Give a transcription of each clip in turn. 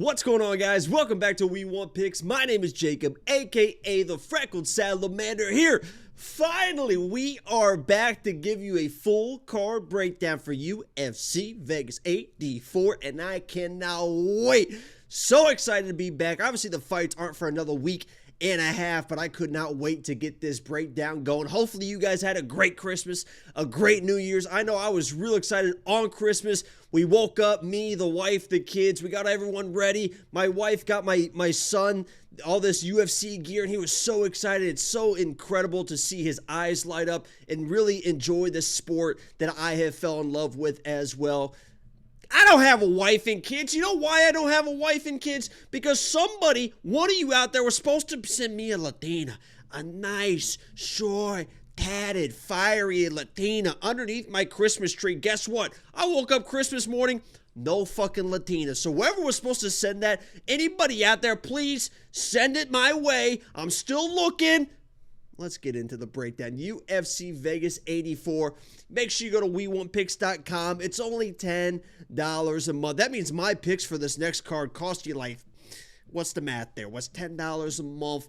What's going on, guys? Welcome back to We Want Picks. My name is Jacob, aka the Freckled Salamander here. Finally, we are back to give you a full card breakdown for UFC Vegas 84, and I cannot wait. So excited to be back. Obviously, the fights aren't for another week and a half, but I could not wait to get this breakdown going. Hopefully you guys had a great Christmas, a great New Year's. I know I was real excited on Christmas. We woke up, me, the wife, the kids, we got everyone ready. My wife got my son all this UFC gear, and he was so excited. It's so incredible to see his eyes light up and really enjoy the sport that I have fell in love with as well. I don't have a wife and kids. You know why I don't have a wife and kids? Because somebody, one of you out there, was supposed to send me a Latina. A nice, short, tatted, fiery Latina underneath my Christmas tree. Guess what? I woke up Christmas morning, no fucking Latina. So whoever was supposed to send that, anybody out there, please send it my way. I'm still looking. Let's get into the breakdown. UFC Vegas 84. Make sure you go to WeWantPicks.com. It's only $10 a month. That means my picks for this next card cost you like, what's the math there? What's $10 a month?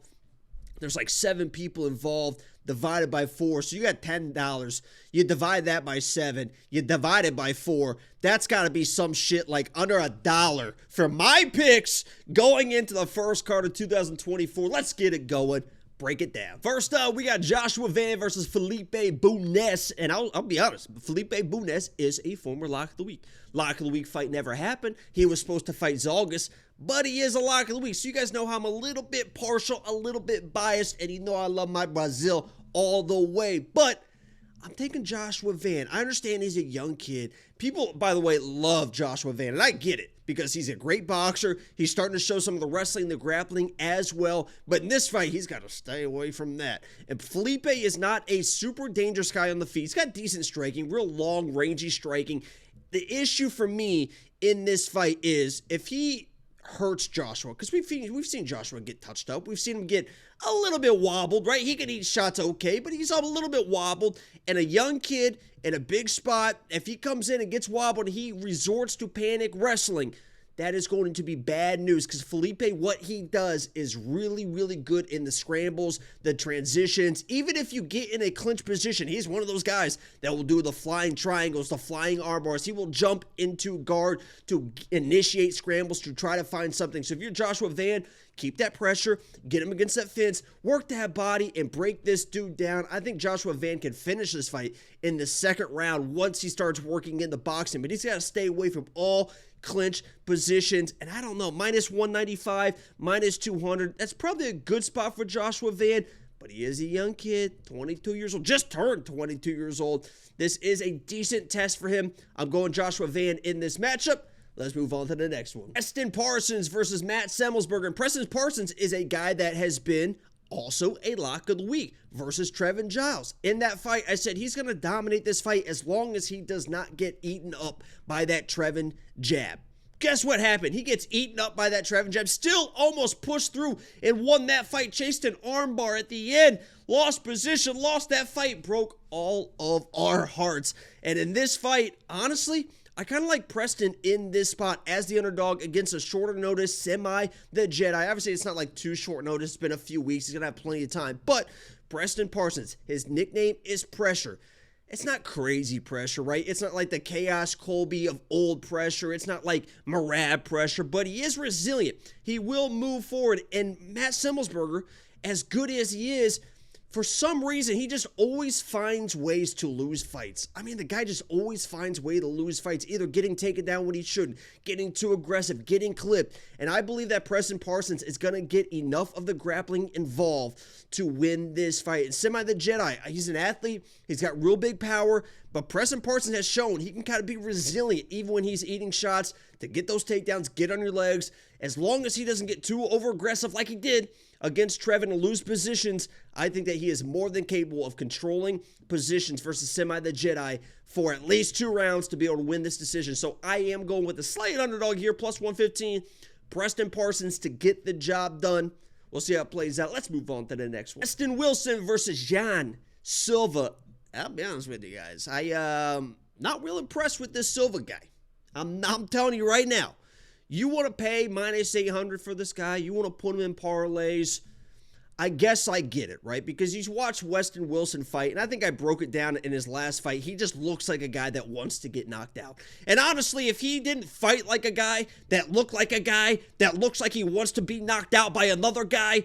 There's like 7 people involved, divided by 4. So you got $10. You divide that by 7. You divide it by 4. That's got to be some shit like under $1 for my picks going into the first card of 2024. Let's get it going. Break it down. First up, we got Joshua Van versus Felipe Bunes. And I'll be honest, Felipe Bunes is a former Lock of the Week. Lock of the Week fight never happened. He was supposed to fight Zalgas, but he is a Lock of the Week. So you guys know how I'm a little bit partial, a little bit biased, and you know I love my Brazil all the way. But I'm taking Joshua Van. I understand he's a young kid. People, by the way, love Joshua Van, and I get it because he's a great boxer. He's starting to show some of the wrestling, the grappling as well. But in this fight, he's got to stay away from that. And Felipe is not a super dangerous guy on the feet. He's got decent striking, real long, rangy striking. The issue for me in this fight is if he hurts Joshua, because we've seen Joshua get touched up. We've seen him get a little bit wobbled, right? He can eat shots okay, but he's a little bit wobbled. And a young kid in a big spot, if he comes in and gets wobbled, he resorts to panic wrestling. That is going to be bad news because Felipe, what he does is really, really good in the scrambles, the transitions. Even if you get in a clinch position, he's one of those guys that will do the flying triangles, the flying arm bars. He will jump into guard to initiate scrambles to try to find something. So if you're Joshua Van, keep that pressure, get him against that fence, work that body, and break this dude down. I think Joshua Van can finish this fight in the second round once he starts working in the boxing, but he's got to stay away from all clinch positions. And I don't know, minus 195, minus 200, that's probably a good spot for Joshua Van, but he is a young kid, 22 years old, just turned 22 years old. This is a decent test for him. I'm going Joshua Van in this matchup. Let's move on to the next one. Preston Parsons versus Matt Semelsberger. And Preston Parsons is a guy that has been also a Lock of the Week versus Trevin Giles. In that fight, I said he's going to dominate this fight as long as he does not get eaten up by that Trevin jab. Guess what happened? He gets eaten up by that Trevin jab, still almost pushed through and won that fight, chased an armbar at the end, lost position, lost that fight, broke all of our hearts. And in this fight, honestly, I kind of like Preston in this spot as the underdog against a shorter notice semi the Jedi. Obviously, it's not like too short notice. It's been a few weeks. He's going to have plenty of time. But Preston Parsons, his nickname is Pressure. It's not crazy pressure, right? It's not like the Chaos Colby of old pressure. It's not like Marab pressure, but he is resilient. He will move forward. And Matt Semelsberger, as good as he is, for some reason, he just always finds ways to lose fights. I mean, the guy just always finds a way to lose fights, either getting taken down when he shouldn't, getting too aggressive, getting clipped. And I believe that Preston Parsons is going to get enough of the grappling involved to win this fight. And Semi the Jedi, he's an athlete. He's got real big power. But Preston Parsons has shown he can kind of be resilient even when he's eating shots to get those takedowns, get on your legs. As long as he doesn't get too over-aggressive like he did against Trevin and lose positions, I think that he is more than capable of controlling positions versus Semi the Jedi for at least 2 rounds to be able to win this decision. So I am going with a slight underdog here, plus 115. Preston Parsons to get the job done. We'll see how it plays out. Let's move on to the next one. Westin Wilson versus Jan Silva. I'll be honest with you guys. I not real impressed with this Silva guy. I'm telling you right now. You want to pay minus 800 for this guy? You want to put him in parlays? I guess I get it, right? Because you watch Westin Wilson fight, and I think I broke it down in his last fight. He just looks like a guy that wants to get knocked out. And honestly, if he didn't fight like a guy that looked like a guy that looks like he wants to be knocked out by another guy,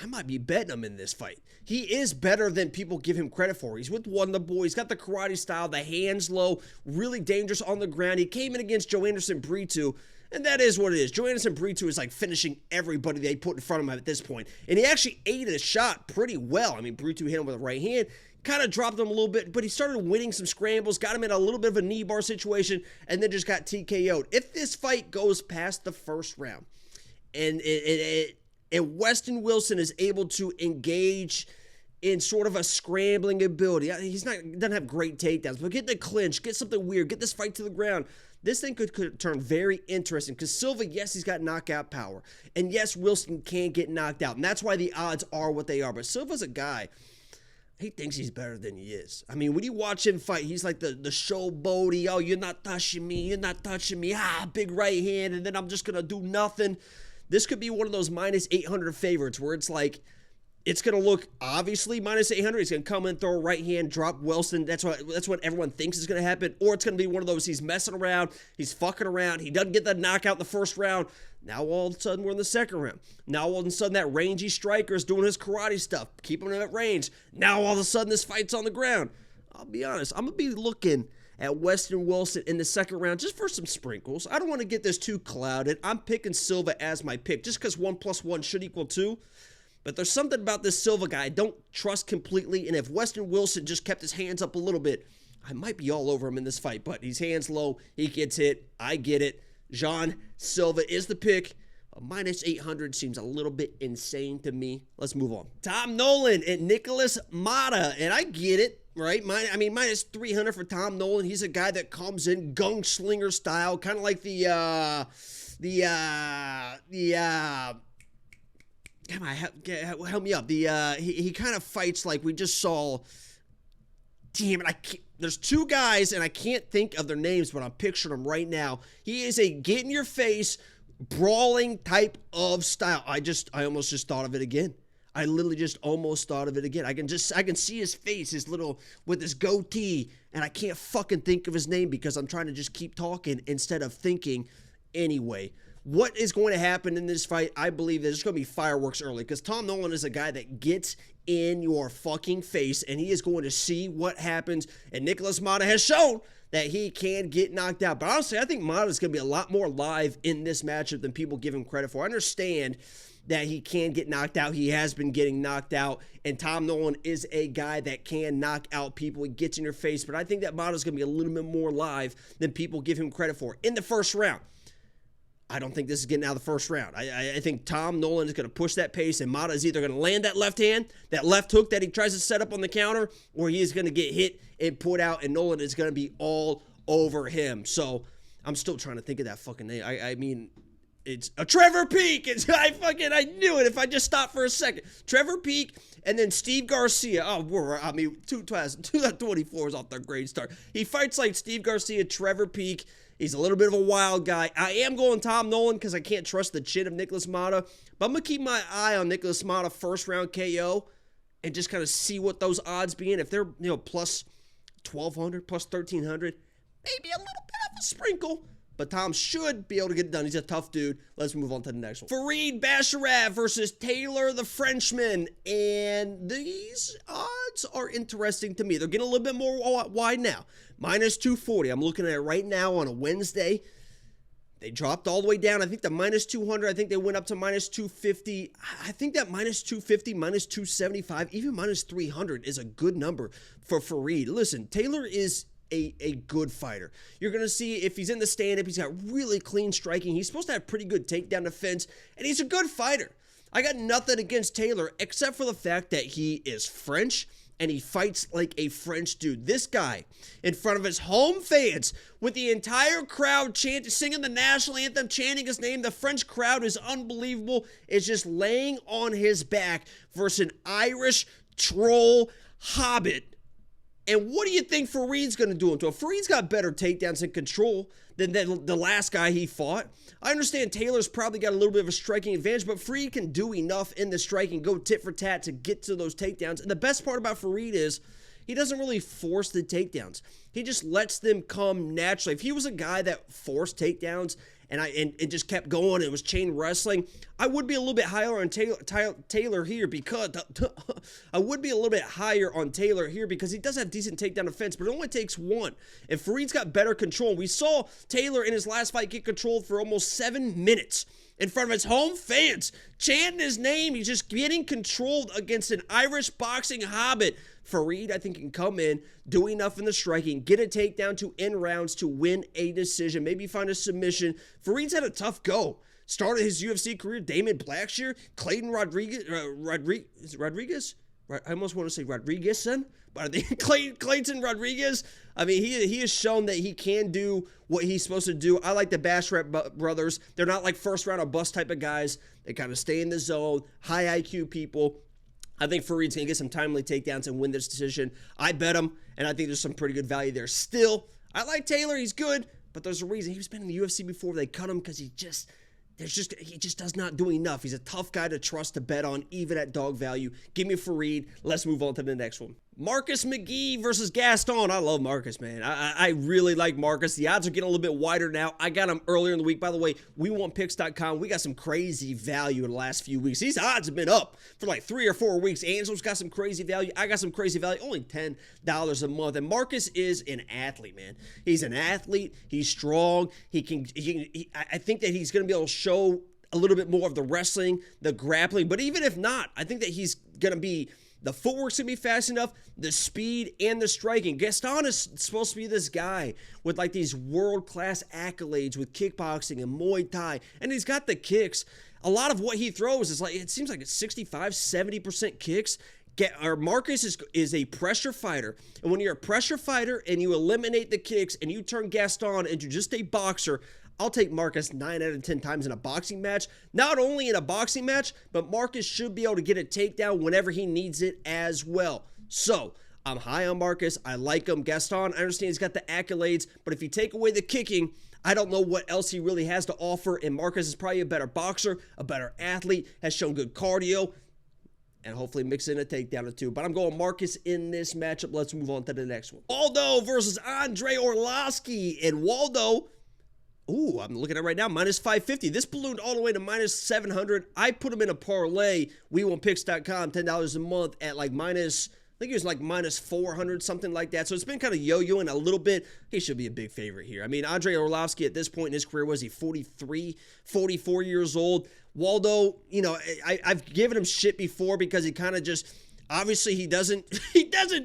I might be betting him in this fight. He is better than people give him credit for. He's with Wonderboy. He's got the karate style, the hands low, really dangerous on the ground. He came in against Joanderson Brito, and that is what it is. Joanderson Brito is like finishing everybody they put in front of him at this point. And he actually ate a shot pretty well. I mean, Brito hit him with a right hand, kind of dropped him a little bit, but he started winning some scrambles, got him in a little bit of a knee bar situation, and then just got TKO'd. If this fight goes past the first round, and Westin Wilson is able to engage in sort of a scrambling ability. Doesn't have great takedowns, but get the clinch, get something weird, get this fight to the ground. This thing could turn very interesting because Silva, yes, he's got knockout power. And yes, Wilson can get knocked out. And that's why the odds are what they are. But Silva's a guy, he thinks he's better than he is. I mean, when you watch him fight, he's like the showboaty. Oh, you're not touching me. You're not touching me. Big right hand. And then I'm just going to do nothing. This could be one of those minus 800 favorites where it's like, it's going to look obviously minus 800. He's going to come in, throw a right hand, drop Wilson. That's what everyone thinks is going to happen. Or it's going to be one of those, he's messing around, he's fucking around, he doesn't get the knockout in the first round. Now all of a sudden we're in the second round. Now all of a sudden that rangy striker is doing his karate stuff, keeping him at range. Now all of a sudden this fight's on the ground. I'll be honest, I'm going to be looking at Westin Wilson in the second round just for some sprinkles. I don't want to get this too clouded. I'm picking Silva as my pick just because 1 + 1 should equal 2. But there's something about this Silva guy I don't trust completely. And if Westin Wilson just kept his hands up a little bit, I might be all over him in this fight. But he's hands low. He gets hit. I get it. Jean Silva is the pick. Minus 800 seems a little bit insane to me. Let's move on. Tom Nolan and Nikolas Motta. And I get it, right? Minus 300 for Tom Nolan. He's a guy that comes in gunslinger style. Kind of like help me up. He kind of fights like we just saw. Damn it, there's two guys, and I can't think of their names, but I'm picturing them right now. He is a get-in-your-face, brawling type of style. I almost just thought of it again. I literally just almost thought of it again. I can see his face, his little, with his goatee, and I can't fucking think of his name because I'm trying to just keep talking instead of thinking anyway. What is going to happen in this fight? I believe there's going to be fireworks early because Tom Nolan is a guy that gets in your fucking face and he is going to see what happens. And Nikolas Motta has shown that he can get knocked out. But honestly, I think Motta is going to be a lot more live in this matchup than people give him credit for. I understand that he can get knocked out. He has been getting knocked out. And Tom Nolan is a guy that can knock out people. He gets in your face. But I think that Motta is going to be a little bit more live than people give him credit for in the first round. I don't think this is getting out of the first round. I think Tom Nolan is going to push that pace, and Motta is either going to land that left hand, that left hook that he tries to set up on the counter, or he is going to get hit and put out, and Nolan is going to be all over him. So I'm still trying to think of that fucking name. I mean, it's a Trevor Peek. I knew it if I just stopped for a second. Trevor Peek, and then Steve Garcia. 2024 is off their great start. He fights like Steve Garcia, Trevor Peek. He's a little bit of a wild guy. I am going Tom Nolan because I can't trust the chin of Nikolas Motta. But I'm going to keep my eye on Nikolas Motta first round KO and just kind of see what those odds be in. If they're, plus 1,200, plus 1,300, maybe a little bit of a sprinkle. But Tom should be able to get it done. He's a tough dude. Let's move on to the next one. Farid Basharat versus Taylor the Frenchman. And these odds are interesting to me. They're getting a little bit more wide now. Minus 240. I'm looking at it right now on a Wednesday. They dropped all the way down. I think the minus 200. I think they went up to minus 250. I think that minus 250, minus 275, even minus 300 is a good number for Farid. Listen, Taylor is a good fighter. You're going to see if he's in the stand-up, he's got really clean striking. He's supposed to have pretty good takedown defense, and he's a good fighter. I got nothing against Taylor except for the fact that he is French and he fights like a French dude. This guy, in front of his home fans, with the entire crowd singing the national anthem, chanting his name, the French crowd is unbelievable, is just laying on his back versus an Irish troll hobbit. And what do you think Farid's going to do him to? Farid's got better takedowns and control. than the last guy he fought. I understand Taylor's probably got a little bit of a striking advantage, but Farid can do enough in the striking, go tit for tat to get to those takedowns. And the best part about Farid is he doesn't really force the takedowns. He just lets them come naturally. If he was a guy that forced takedowns and just kept going, it was chain wrestling, I would be a little bit higher on Taylor here because he does have decent takedown defense, but it only takes one. And Farid's got better control. We saw Taylor in his last fight get controlled for almost 7 minutes in front of his home fans, chanting his name. He's just getting controlled against an Irish boxing hobbit. Farid, I think, can come in, do enough in the striking, get a takedown to end rounds to win a decision, maybe find a submission. Farid's had a tough go. Started his UFC career, Damon Blackshear, Clayton Rodriguez, is it Rodriguez? I almost want to say Rodriguezson, but I think Clayton Rodriguez. I mean, he has shown that he can do what he's supposed to do. I like the Basharat brothers. They're not like first round or bust type of guys. They kind of stay in the zone, high IQ people. I think Farid's going to get some timely takedowns and win this decision. I bet him, and I think there's some pretty good value there. Still, I like Taylor. He's good, but there's a reason. He's been in the UFC before. They cut him because he just does not do enough. He's a tough guy to trust to bet on, even at dog value. Give me Farid. Let's move on to the next one. Marcus McGhee versus Gaston. I love Marcus, man. I really like Marcus. The odds are getting a little bit wider now. I got him earlier in the week. By the way, WeWantPicks.com. We got some crazy value in the last few weeks. These odds have been up for like 3 or 4 weeks. Ansel's got some crazy value. I got some crazy value. Only $10 a month. And Marcus is an athlete, man. He's an athlete. He's strong. I think that he's going to be able to show a little bit more of the wrestling, the grappling. But even if not, I think that he's going to be... The footwork's going to be fast enough, the speed, and the striking. Gaston is supposed to be this guy with like these world-class accolades with kickboxing and Muay Thai, and he's got the kicks. A lot of what he throws is like, it seems like it's 65-70% kicks. Marcus is a pressure fighter, and when you're a pressure fighter and you eliminate the kicks and you turn Gaston into just a boxer, I'll take Marcus 9 out of 10 times in a boxing match. Not only in a boxing match, but Marcus should be able to get a takedown whenever he needs it as well. So, I'm high on Marcus. I like him. Gaston, I understand he's got the accolades, but if you take away the kicking, I don't know what else he really has to offer, and Marcus is probably a better boxer, a better athlete, has shown good cardio, and hopefully mix in a takedown or two. But I'm going Marcus in this matchup. Let's move on to the next one. Waldo versus Andrei Arlovski, and Waldo... Ooh, I'm looking at it right now, minus 550. This ballooned all the way to minus 700. I put him in a parlay, WeWantPicks.com, $10 a month at like minus, I think it was like minus 400, something like that. So it's been kind of yo-yoing a little bit. He should be a big favorite here. I mean, Andrei Arlovski at this point in his career, was he 43, 44 years old? Waldo, you know, I've given him shit before because he kind of just... Obviously, he doesn't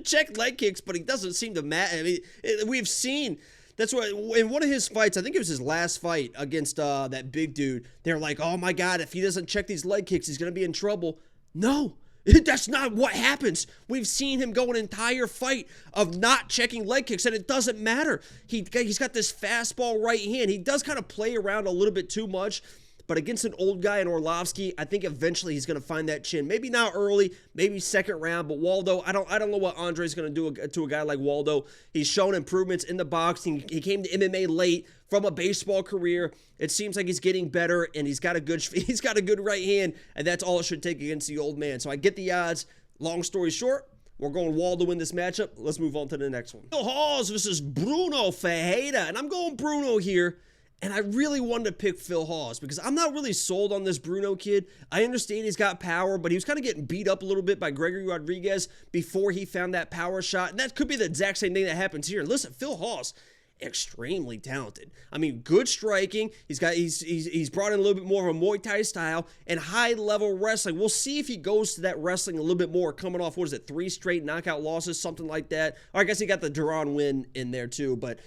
check leg kicks, but he doesn't seem to matter. I mean, we've seen... That's why in one of his fights, I think it was his last fight against that big dude, they're like, oh my God, if he doesn't check these leg kicks, he's going to be in trouble. No, that's not what happens. We've seen him go an entire fight of not checking leg kicks, and it doesn't matter. He's got this fastball right hand. He does kind of play around a little bit too much. But against an old guy in Arlovski, I think eventually he's going to find that chin. Maybe not early, maybe second round. But Waldo, I don't know what Andrei's going to do to a guy like Waldo. He's shown improvements in the boxing. He came to MMA late from a baseball career. It seems like he's getting better, and he's got a good right hand, and that's all it should take against the old man. So I get the odds. Long story short, we're going Waldo in this matchup. Let's move on to the next one. Hawes versus Brunno Ferreira, and I'm going Brunno here. And I really wanted to pick Phil Hawes because I'm not really sold on this Brunno kid. I understand he's got power, but he was kind of getting beat up a little bit by Gregory Rodriguez before he found that power shot. And that could be the exact same thing that happens here. Listen, Phil Hawes, extremely talented. I mean, good striking. He's brought in a little bit more of a Muay Thai style and high-level wrestling. We'll see if he goes to that wrestling a little bit more, coming off, 3 straight knockout losses, something like that. Or I guess he got the Duran win in there too, but...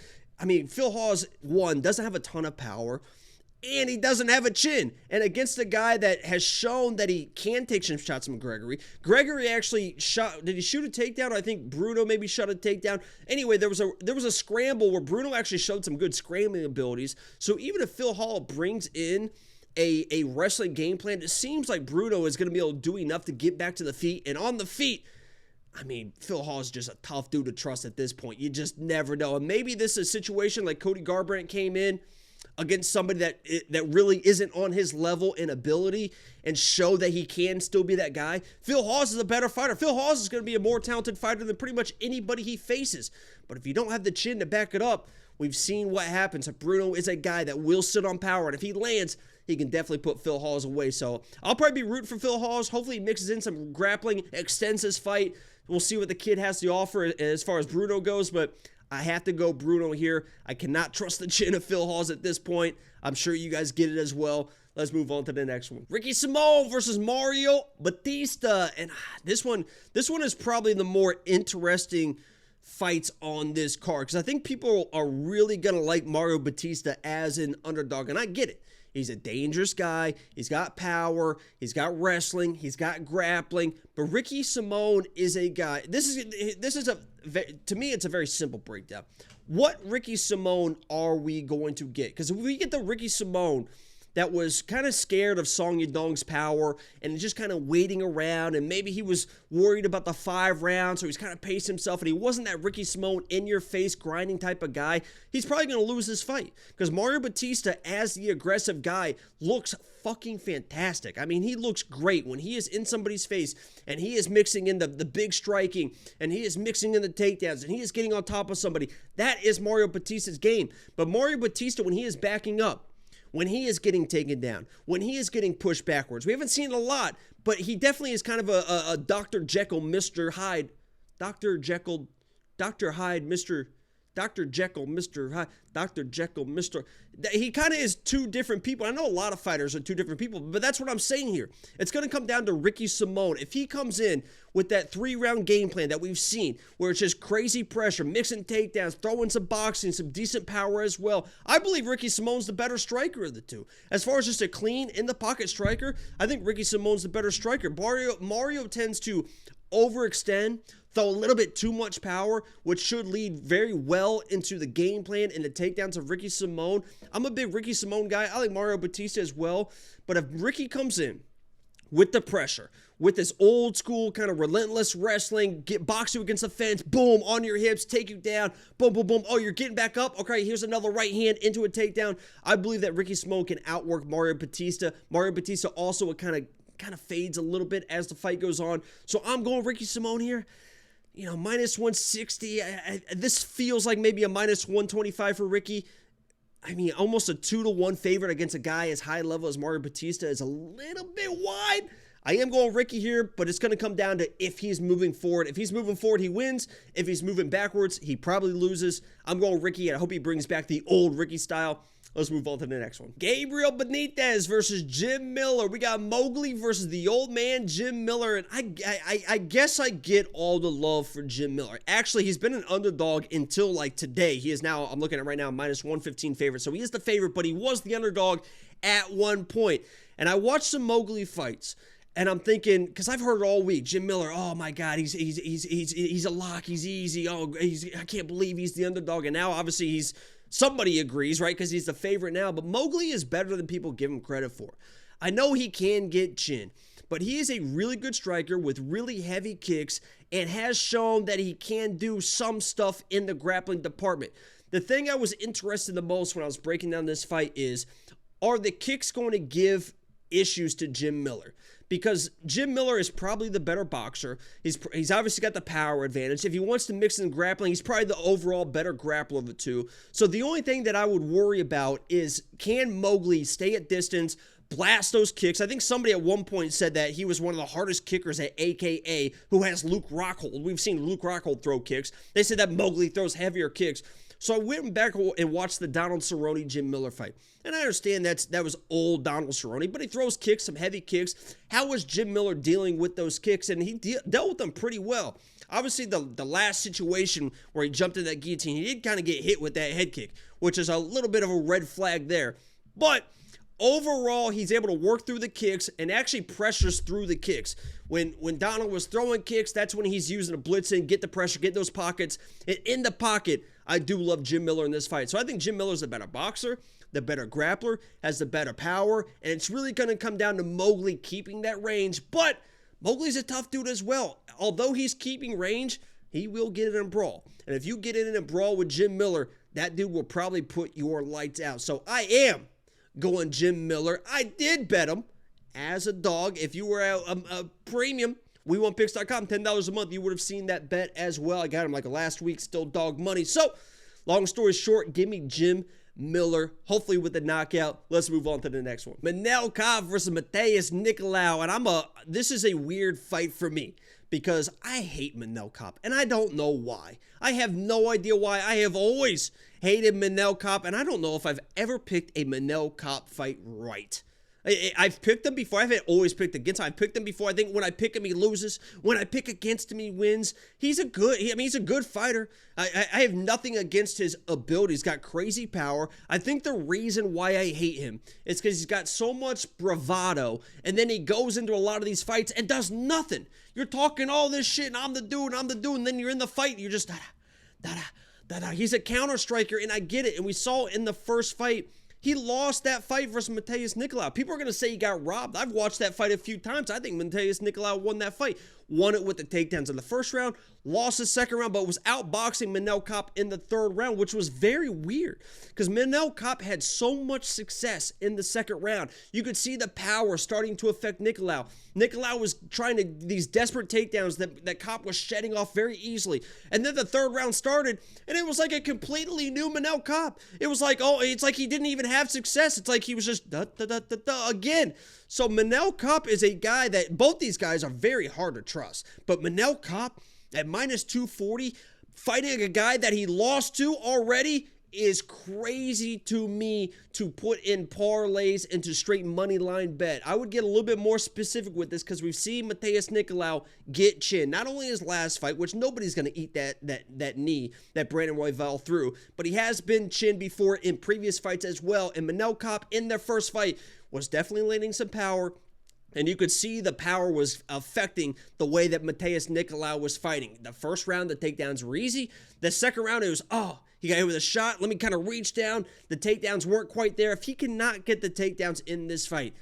I mean, Phil Hawes, one, doesn't have a ton of power, and he doesn't have a chin. And against a guy that has shown that he can take some shots from Gregory. Gregory actually shot, did he shoot a takedown? I think Brunno maybe shot a takedown. Anyway, there was a scramble where Brunno actually showed some good scrambling abilities. So even if Phil Hawes brings in a wrestling game plan, it seems like Brunno is going to be able to do enough to get back to the feet. And on the feet, I mean, Phil Hawes is just a tough dude to trust at this point. You just never know. And maybe this is a situation like Cody Garbrandt came in against somebody that really isn't on his level in ability and show that he can still be that guy. Phil Hawes is a better fighter. Phil Hawes is going to be a more talented fighter than pretty much anybody he faces. But if you don't have the chin to back it up, we've seen what happens. Brunno is a guy that will sit on power, and if he lands, he can definitely put Phil Hawes away. So I'll probably be rooting for Phil Hawes. Hopefully he mixes in some grappling, extends his fight. We'll see what the kid has to offer as far as Brunno goes, but I have to go Brunno here. I cannot trust the chin of Phil Hawes at this point. I'm sure you guys get it as well. Let's move on to the next one. Ricky Simón versus Mario Bautista. And this one is probably the more interesting fights on this card, because I think people are really going to like Mario Bautista as an underdog, and I get it. He's a dangerous guy. He's got power. He's got wrestling. He's got grappling. But Ricky Simón is a guy. To me, it's a very simple breakdown. What Ricky Simón are we going to get? Because if we get the Ricky Simón that was kind of scared of Song Yadong's power and just kind of waiting around, and maybe he was worried about the 5 rounds, so he's kind of paced himself, and he wasn't that Ricky Simón in-your-face grinding type of guy, he's probably going to lose this fight, because Mario Bautista, as the aggressive guy, looks fucking fantastic. I mean, he looks great when he is in somebody's face, and he is mixing in the big striking, and he is mixing in the takedowns, and he is getting on top of somebody. That is Mario Bautista's game. But Mario Bautista, when he is backing up, when he is getting taken down, when he is getting pushed backwards. We haven't seen it a lot, but he definitely is kind of a Dr. Jekyll, Mr. Hyde. Dr. Jekyll, Dr. Hyde, Dr. Jekyll, Mr. Hyde, Dr. Jekyll, Mr. He kind of is two different people. I know a lot of fighters are two different people, but that's what I'm saying here. It's going to come down to Ricky Simón. If he comes in with that 3-round game plan that we've seen, where it's just crazy pressure, mixing takedowns, throwing some boxing, some decent power as well, I believe Ricky Simón's the better striker of the two. As far as just a clean, in-the-pocket striker, I think Ricky Simón's the better striker. Mario tends to overextend, throw a little bit too much power, which should lead very well into the game plan and the takedowns of Ricky Simón. I'm a big Ricky Simón guy. I like Mario Bautista as well. But if Ricky comes in with the pressure, with this old school kind of relentless wrestling, box you against the fence, boom, on your hips, take you down, boom, boom, boom. Oh, you're getting back up? Okay, here's another right hand into a takedown. I believe that Ricky Simón can outwork Mario Bautista. Mario Bautista also kind of fades a little bit as the fight goes on. So I'm going Ricky Simón here. You know, minus 160. This feels like maybe a minus 125 for Ricky. I mean, almost a 2-1 favorite against a guy as high level as Mario Bautista is a little bit wide. I am going Ricky here, but it's going to come down to if he's moving forward. If he's moving forward, he wins. If he's moving backwards, he probably loses. I'm going Ricky, and I hope he brings back the old Ricky style. Let's move on to the next one. Gabriel Benítez versus Jim Miller. We got Mowgli versus the old man, Jim Miller. And I guess I get all the love for Jim Miller. Actually, he's been an underdog until like today. He is now, I'm looking at right now, minus 115 favorite. So he is the favorite, but he was the underdog at one point. And I watched some Mowgli fights. And I'm thinking, because I've heard it all week, Jim Miller, oh my God, he's a lock, he's easy, I can't believe he's the underdog. And now obviously somebody agrees, right? Because he's the favorite now. But Mowgli is better than people give him credit for. I know he can get chin, but he is a really good striker with really heavy kicks and has shown that he can do some stuff in the grappling department. The thing I was interested in the most when I was breaking down this fight is, are the kicks going to give issues to Jim Miller? Because Jim Miller is probably the better boxer. He's obviously got the power advantage. If he wants to mix in grappling, he's probably the overall better grappler of the two. So the only thing that I would worry about is, can Mowgli stay at distance, blast those kicks? I think somebody at one point said that he was one of the hardest kickers at AKA, who has Luke Rockhold. We've seen Luke Rockhold throw kicks. They said that Mowgli throws heavier kicks. So I went back and watched the Donald Cerrone Jim Miller fight. And I understand that was old Donald Cerrone, but he throws kicks, some heavy kicks. How was Jim Miller dealing with those kicks? And he dealt with them pretty well. Obviously, the last situation where he jumped in that guillotine, he did kind of get hit with that head kick, which is a little bit of a red flag there. But overall, he's able to work through the kicks and actually pressures through the kicks. When Donald was throwing kicks, that's when he's using a blitz in, get the pressure, get those pockets. And in the pocket, I do love Jim Miller in this fight. So I think Jim Miller's the better boxer, the better grappler, has the better power, and it's really going to come down to Mowgli keeping that range. But Mowgli's a tough dude as well. Although he's keeping range, he will get in a brawl. And if you get in a brawl with Jim Miller, that dude will probably put your lights out. So I am going Jim Miller. I did bet him as a dog. If you were a premium, WeWantPicks.com, $10 a month, you would have seen that bet as well. I got him like last week, still dog money. So, long story short, give me Jim Miller, hopefully with the knockout. Let's move on to the next one. Manel Kape versus Matheus Nicolau. And this is a weird fight for me because I hate Manel Kape, and I don't know why. I have no idea why. I have always hated Manel Kape, and I don't know if I've ever picked a Manel Kape fight right. I've picked him before. I haven't always picked against him. I've picked him before. I think when I pick him, he loses. When I pick against him, he wins. He's a good fighter. I have nothing against his ability. He's got crazy power. I think the reason why I hate him is because he's got so much bravado, and then he goes into a lot of these fights and does nothing. You're talking all this shit, and I'm the dude, and then you're in the fight, and you're just da-da. He's a counter striker, and I get it. And we saw in the first fight, he lost that fight versus Matheus Nicolau. People are going to say he got robbed. I've watched that fight a few times. I think Matheus Nicolau won that fight. Won it with the takedowns in the first round, lost the second round, but was outboxing Manel Kape in the third round, which was very weird because Manel Kape had so much success in the second round. You could see the power starting to affect Nicolau. Nicolau was trying these desperate takedowns that Kape was shedding off very easily. And then the third round started, and it was like a completely new Manel Kape. It was like, it's like he didn't even have success. It's like he was just again. So Manel Kape is a guy that both these guys are very hard to trust. But Manel Kape at minus 240, fighting a guy that he lost to already is crazy to me to put in parlays into straight money line bet. I would get a little bit more specific with this because we've seen Matheus Nicolau get chin. Not only his last fight, which nobody's going to eat that knee that Brandon Royval threw, but he has been chin before in previous fights as well. And Manel Kape in their first fight was definitely landing some power. And you could see the power was affecting the way that Matheus Nicolau was fighting. The first round, the takedowns were easy. The second round, it was, he got hit with a shot. Let me kind of reach down. The takedowns weren't quite there. If he cannot get the takedowns in this fight,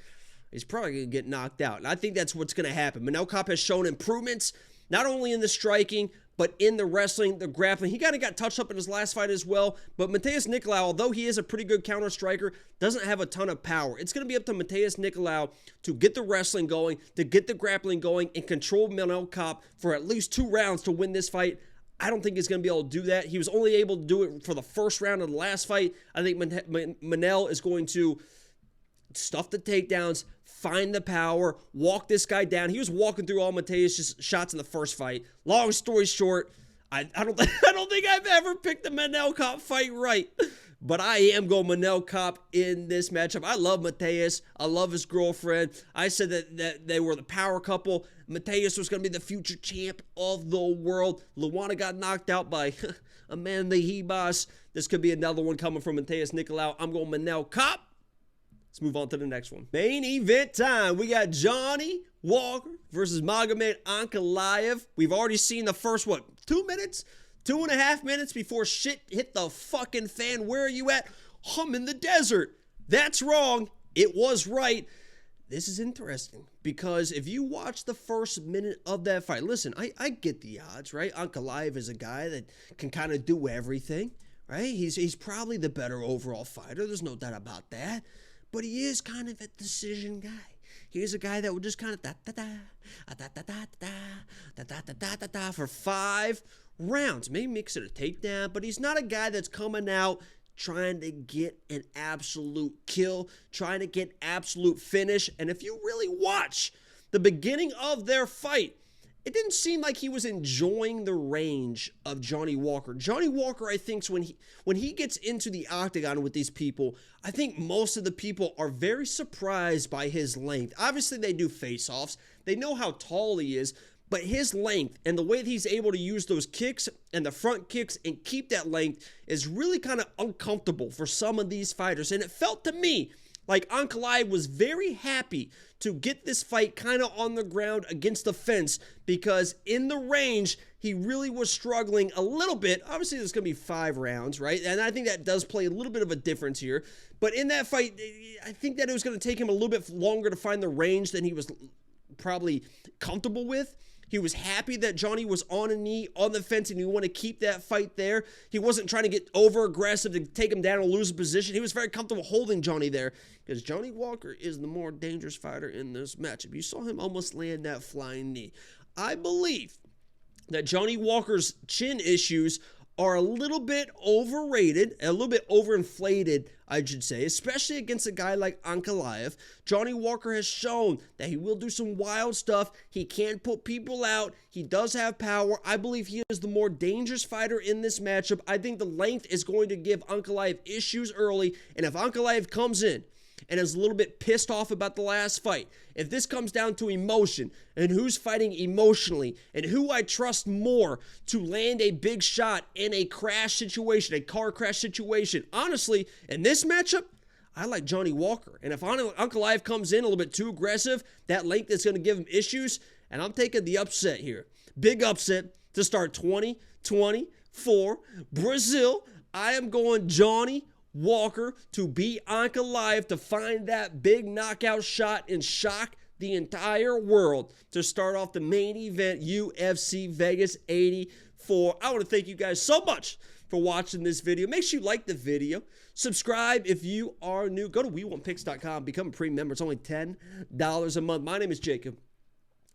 he's probably going to get knocked out. And I think that's what's going to happen. Manel Kape has shown improvements, not only in the striking, but in the wrestling, the grappling. He kind of got touched up in his last fight as well. But Matheus Nicolau, although he is a pretty good counter striker, doesn't have a ton of power. It's going to be up to Matheus Nicolau to get the wrestling going, to get the grappling going, and control Manel Kape for at least 2 rounds to win this fight. I don't think he's going to be able to do that. He was only able to do it for the first round of the last fight. I think Manel is going to stuff the takedowns, find the power, walk this guy down. He was walking through all Matheus' shots in the first fight. Long story short, I don't think I've ever picked the Manel Kape fight right. But I am going Manel Kape in this matchup. I love Matheus. I love his girlfriend. I said that they were the power couple. Matheus was going to be the future champ of the world. Luana got knocked out by Amanda Hebos. This could be another one coming from Matheus Nicolau. I'm going Manel Kape. Let's move on to the next one. Main event time. We got Johnny Walker versus Magomed Ankalaev. We've already seen the first, 2 minutes? 2.5 minutes before shit hit the fucking fan. Where are you at? I'm in the desert. That's wrong. It was right. This is interesting because if you watch the first minute of that fight, listen, I get the odds, right? Ankalaev is a guy that can kind of do everything, right? He's probably the better overall fighter. There's no doubt about that. But he is kind of a decision guy. He's a guy that will just kind of for 5 rounds. Maybe mix it a takedown, but he's not a guy that's coming out trying to get an absolute kill, trying to get absolute finish. And if you really watch the beginning of their fight, it didn't seem like he was enjoying the range of Johnny Walker. Johnny Walker, I think, when he gets into the octagon with these people, I think most of the people are very surprised by his length. Obviously, they do face-offs. They know how tall he is, but his length and the way that he's able to use those kicks and the front kicks and keep that length is really kind of uncomfortable for some of these fighters. And it felt to me like Ankalaev was very happy to get this fight kind of on the ground against the fence because in the range, he really was struggling a little bit. Obviously, there's going to be 5 rounds, right? And I think that does play a little bit of a difference here. But in that fight, I think that it was going to take him a little bit longer to find the range than he was probably comfortable with. He was happy that Johnny was on a knee on the fence, and he wanted to keep that fight there. He wasn't trying to get over-aggressive to take him down or lose a position. He was very comfortable holding Johnny there because Johnny Walker is the more dangerous fighter in this matchup. You saw him almost land that flying knee. I believe that Johnny Walker's chin issues are a little bit overrated, a little bit overinflated, I should say, especially against a guy like Ankalaev. Johnny Walker has shown that he will do some wild stuff. He can put people out. He does have power. I believe he is the more dangerous fighter in this matchup. I think the length is going to give Ankalaev issues early, and if Ankalaev comes in and is a little bit pissed off about the last fight, if this comes down to emotion and who's fighting emotionally and who I trust more to land a big shot in a crash situation, a car crash situation, honestly, in this matchup, I like Johnny Walker. And if Ankalaev comes in a little bit too aggressive, that length is going to give him issues, and I'm taking the upset here. Big upset to start 2024. Brazil, I am going Johnny Walker to beat Ankalaev to find that big knockout shot and shock the entire world to start off the main event, UFC Vegas 84. I want to thank you guys so much for watching this video. Make sure you like the video. Subscribe if you are new. Go to WeWantPicks.com. Become a premium member. It's only $10 a month. My name is Jacob,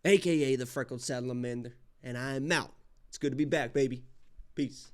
a.k.a. the Freckled Salamander, and I'm out. It's good to be back, baby. Peace.